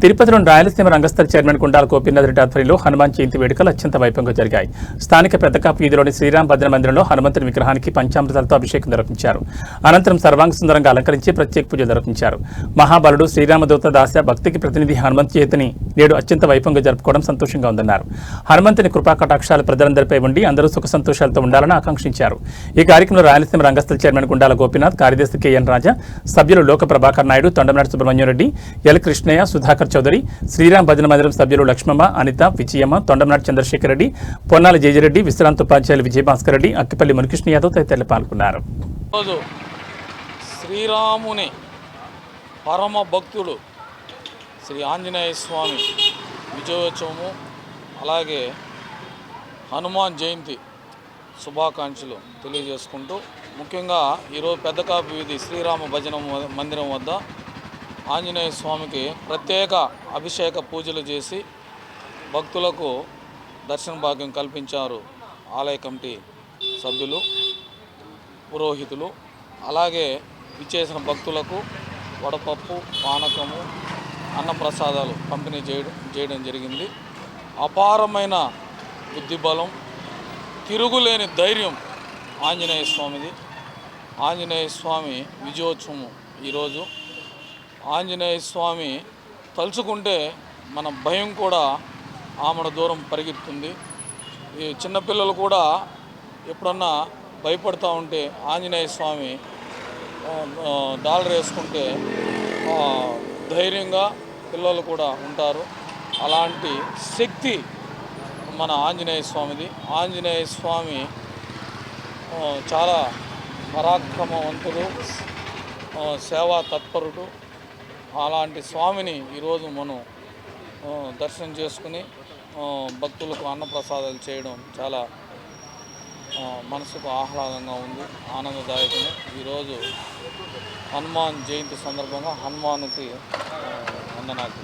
తిరుపతిలోని రాయలసీమ రంగస్థల చైర్మన్ గుండాల గోపీనాథ్ రెడ్డి ఆధ్వర్యంలో హనుమాన్ జయంతి వేడుకలు అత్యంత వైభవంగా జరిగాయి. స్థానిక పెద్దకాపు వీధిలోని శ్రీరామ్ భద్ర మందిరంలో హనుమంతుని విగ్రహానికి పంచామృతాలతో అభిషేకం నిర్వహించారు. అనంతరం సర్వాంగ సుందరంగా అలంకరించి ప్రత్యేక పూజలు నిర్వహించారు. మహాబలుడు శ్రీరామదూత దాస భక్తికి ప్రతినిధి హనుమంత్ జయంతిని నేడు అత్యంత వైభవంగా జరుపుకోవడం సంతోషంగా ఉందన్నారు. హనుమంతుని కృపా కటాక్షాలు ప్రజలందరిపై ఉండి అందరూ సుఖ సంతోషాలతో ఉండాలని ఆకాంక్షించారు. ఈ కార్యక్రమంలో రాయలసీమ రంగస్థల చైర్మన్ గుండాల గోపీనాథ్, కార్యదర్శి కెఎన్ రాజా, సభ్యులు లోక ప్రభాకర్ నాయుడు, తొండమనాటి సుబ్రహ్మణ్యం రెడ్డి, ఎల్ కృష్ణయ్య, సుధాకర్ చౌదరి, శ్రీరామ్ భజన మందిరం సభ్యులు లక్ష్మమ్మ, అనిత, విజయమ్మ, తొండమనాటి చంద్రశేఖర్ రెడ్డి, పొన్నాల జయరెడ్డి, విశ్రాంత ఉపాధ్యాయులు విజయభాస్కర్ రెడ్డి, అక్కిపల్లి మునికృష్ణ యాదవ్ తదితరులు పాల్గొన్నారు. శ్రీరాముని పరమ భక్తుడు శ్రీ ఆంజనేయ స్వామి విజయోత్సవము, అలాగే హనుమాన్ జయంతి శుభాకాంక్షలు తెలియజేసుకుంటూ, ముఖ్యంగా ఈరోజు పెద్దకాపు వీధి శ్రీరామ భజన మందిరం వద్ద ఆంజనేయ స్వామికి ప్రత్యేక అభిషేక పూజలు చేసి భక్తులకు దర్శన భాగ్యం కల్పించారు ఆలయ కమిటీ సభ్యులు, పురోహితులు. అలాగే విచ్చేసిన భక్తులకు వడపప్పు, పానకము, అన్నప్రసాదాలు పంపిణీ చేయడం జరిగింది. అపారమైన బుద్ధిబలం, తిరుగులేని ధైర్యం ఆంజనేయ స్వామిది. ఆంజనేయ స్వామి విజయోత్సవం ఈరోజు. ఆంజనేయ స్వామి తలుచుకుంటే మన భయం కూడా ఆమడ దూరం పరిగెత్తుంది. ఈ చిన్నపిల్లలు కూడా ఎప్పుడన్నా భయపడుతూ ఉంటే ఆంజనేయ స్వామి డాలర్ వేసుకుంటే ధైర్యంగా పిల్లలు కూడా ఉంటారు. అలాంటి శక్తి మన ఆంజనేయ స్వామిది. ఆంజనేయ స్వామి చాలా పరాక్రమవంతుడు, సేవా తత్పరుడు. అలాంటి స్వామిని ఈరోజు మనం దర్శనం చేసుకుని భక్తులకు అన్నప్రసాదాలు చేయడం చాలా మనసుకు ఆహ్లాదంగా ఉంది, ఆనందదాయకము. ఈరోజు హనుమాన్ జయంతి సందర్భంగా హనుమానుకి వందనాలు.